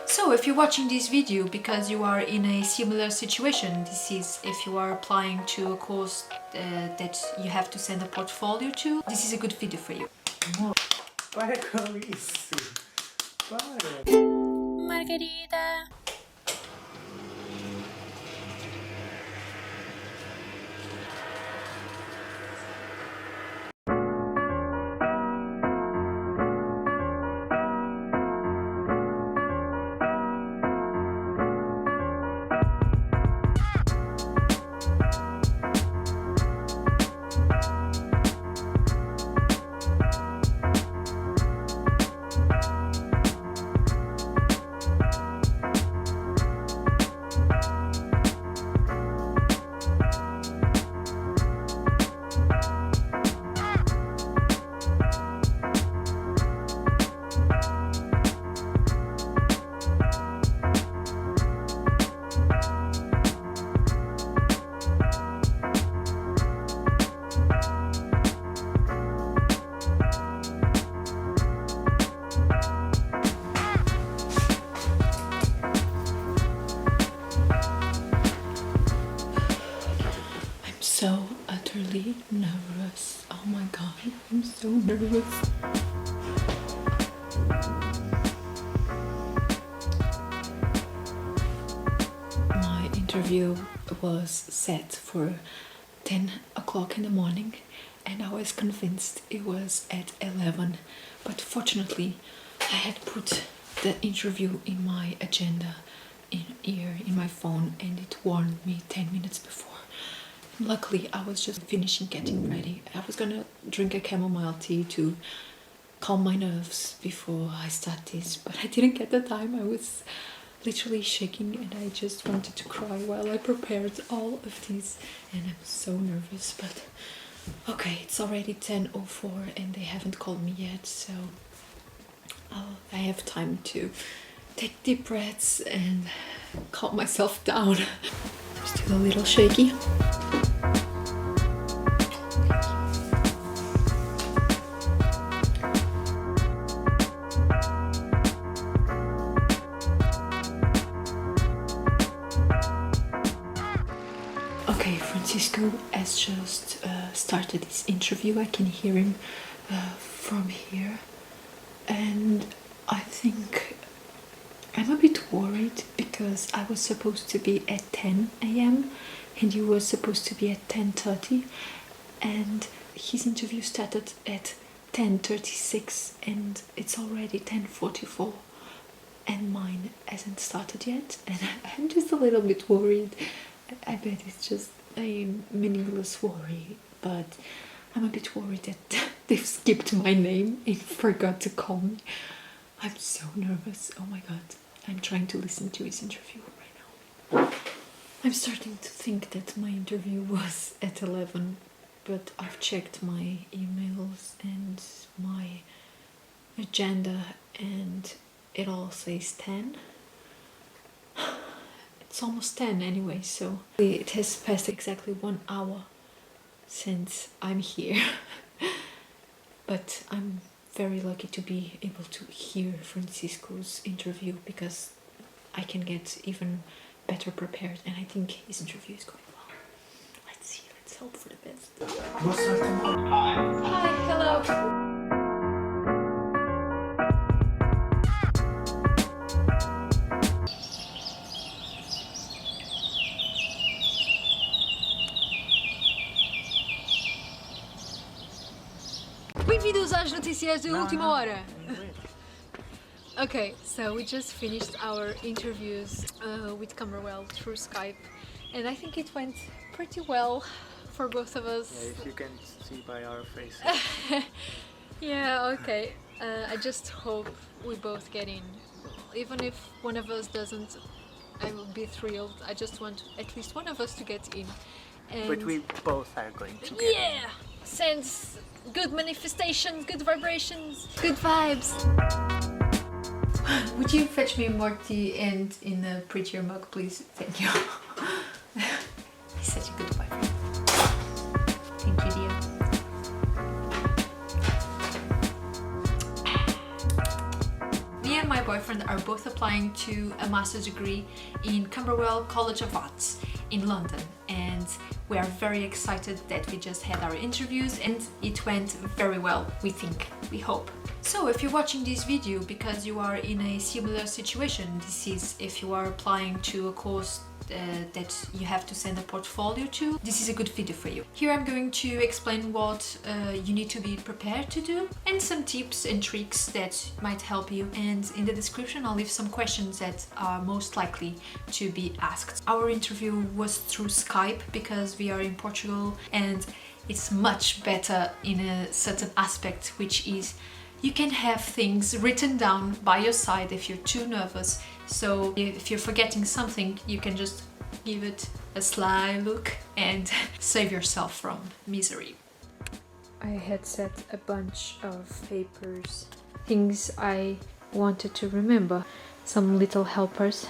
So if you're watching this video because you are in a similar situation, this is if you are applying to a course that you have to send a portfolio to, this is a good video for you. Não, para com isso. Para. Margarida. So utterly nervous. Oh my god, I'm so nervous. My interview was set for 10 o'clock in the morning and I was convinced it was at 11, but fortunately I had put the interview in my agenda in my phone and it warned me 10 minutes before. Luckily, I was just finishing getting ready. I was gonna drink a chamomile tea to calm my nerves before I start this, but I didn't get the time. I was literally shaking and I just wanted to cry while I prepared all of this, and I'm so nervous. But okay, it's already 10:04 and they haven't called me yet, so I have time to take deep breaths and calm myself down. I'm still a little shaky. Okay, Francisco has just started his interview. I can hear him from here, and I think I'm a bit worried because I was supposed to be at 10 a.m. and you were supposed to be at 10:30, and his interview started at 10:36 and it's already 10:44 and mine hasn't started yet, and I'm just a little bit worried. I bet it's just a meaningless worry, but I'm a bit worried that they've skipped my name and forgot to call me. I'm so nervous. Oh my god. I'm trying to listen to his interview right now. I'm starting to think that my interview was at 11, but I've checked my emails and my agenda and it all says 10. It's almost 10 anyway, so it has passed exactly 1 hour since I'm here. But I'm very lucky to be able to hear Francisco's interview because I can get even better prepared, and I think his interview is going well. Let's see, let's hope for the best. Hi, hello. Bem-vindos às notícias da última hora. Okay, so we just finished our interviews with CAMBERWELL through Skype, and I think it went pretty well for both of us. Yeah, if you can see by our faces. Yeah, okay. I just hope we both get in. Even if one of us doesn't, I will be thrilled. I just want at least one of us to get in. And But we both are going to get yeah! Sends good manifestations, good vibrations, good vibes. Would you fetch me more tea and in a prettier mug, please? Thank you. He's such a good boyfriend. Thank you, dear. Me and my boyfriend are both applying to a master's degree in Camberwell College of Arts in London, and we are very excited that we just had our interviews and it went very well, we think, we hope. So if you're watching this video because you are in a similar situation, this is if you are applying to a course that you have to send a portfolio to, this is a good video for you. Here I'm going to explain what you need to be prepared to do and some tips and tricks that might help you, and in the description I'll leave some questions that are most likely to be asked. Our interview was through Skype because we are in Portugal, and it's much better in a certain aspect, which is you can have things written down by your side if you're too nervous. So if you're forgetting something, you can just give it a sly look and save yourself from misery. I had set a bunch of papers, things I wanted to remember, some little helpers,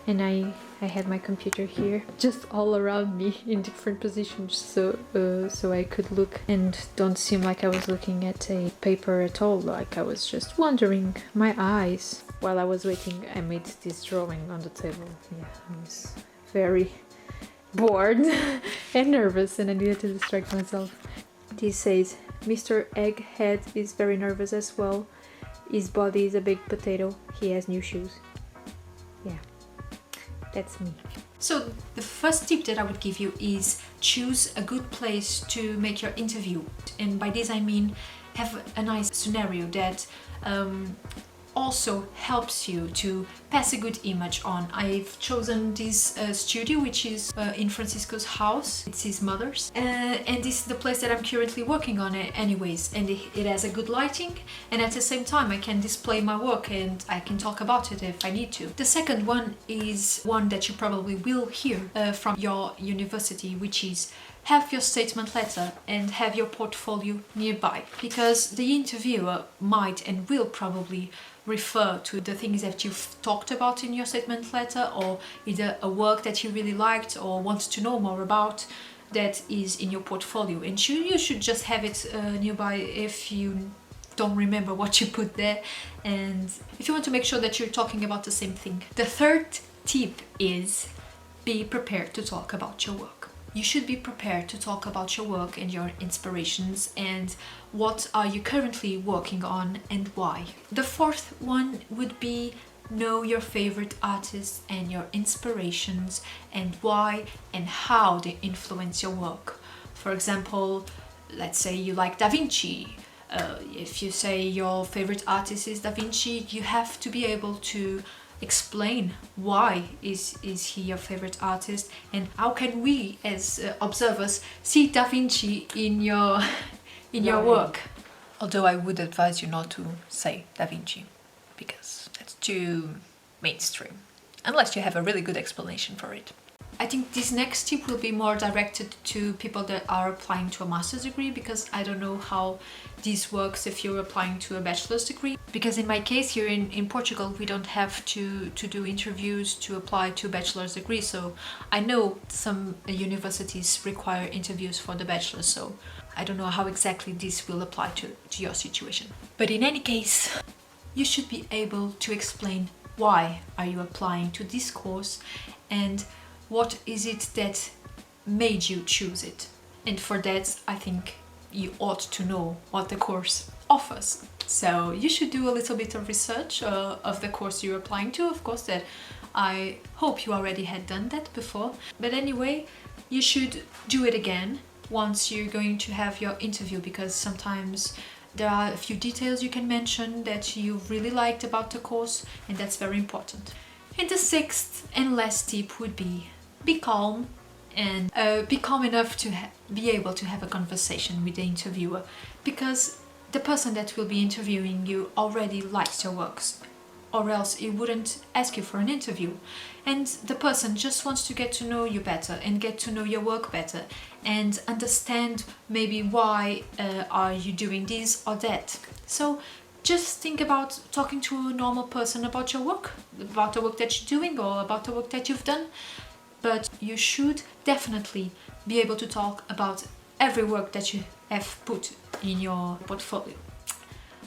and I had my computer here, just all around me in different positions, so I could look and don't seem like I was looking at a paper at all, like I was just wandering my eyes. While I was waiting, I made this drawing on the table. Yeah, I was very bored and nervous, and I needed to distract myself. This says, Mr. Egghead is very nervous as well. His body is a big potato. He has new shoes. Yeah. That's me. So the first tip that I would give you is choose a good place to make your interview. And by this I mean have a nice scenario that also helps you to pass a good image on. I've chosen this studio, which is in Francisco's house. It's his mother's, and this is the place that I'm currently working on anyways, and it has a good lighting, and at the same time I can display my work and I can talk about it if I need to. The second one is one that you probably will hear from your university, which is have your statement letter and have your portfolio nearby, because the interviewer might and will probably refer to the things that you've talked about in your statement letter, or either a work that you really liked or want to know more about that is in your portfolio, and you should just have it nearby if you don't remember what you put there, and if you want to make sure that you're talking about the same thing. The third tip is be prepared to talk about your work. You should be prepared to talk about your work and your inspirations and what are you currently working on and why. The fourth one would be know your favorite artists and your inspirations and why and how they influence your work. For example, let's say you like Da Vinci. If you say your favorite artist is Da Vinci, you have to be able to explain why is he your favorite artist, and how can we as observers see Da Vinci in your work. Although I would advise you not to say Da Vinci because that's too mainstream, unless you have a really good explanation for it. I think this next tip will be more directed to people that are applying to a master's degree, because I don't know how this works if you're applying to a bachelor's degree. Because in my case here in Portugal, we don't have to do interviews to apply to a bachelor's degree. So I know some universities require interviews for the bachelor, so I don't know how exactly this will apply to your situation. But in any case, you should be able to explain why are you applying to this course and what is it that made you choose it. And for that, I think you ought to know what the course offers. So you should do a little bit of research of the course you're applying to. Of course, that I hope you already had done that before. But anyway, you should do it again once you're going to have your interview, because sometimes there are a few details you can mention that you really liked about the course, and that's very important. And the sixth and last tip would be calm, and be calm enough to be able to have a conversation with the interviewer, because the person that will be interviewing you already likes your works, or else he wouldn't ask you for an interview. And the person just wants to get to know you better and get to know your work better and understand maybe why are you doing this or that. So just think about talking to a normal person about your work, about the work that you're doing or about the work that you've done. But you should definitely be able to talk about every work that you have put in your portfolio.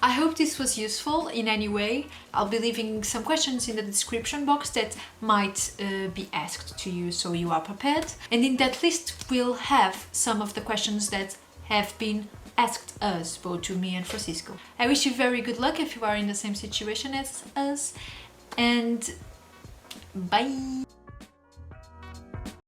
I hope this was useful in any way. I'll be leaving some questions in the description box that might be asked to you, so you are prepared. And in that list we'll have some of the questions that have been asked us, both to me and Francisco. I wish you very good luck if you are in the same situation as us, and bye!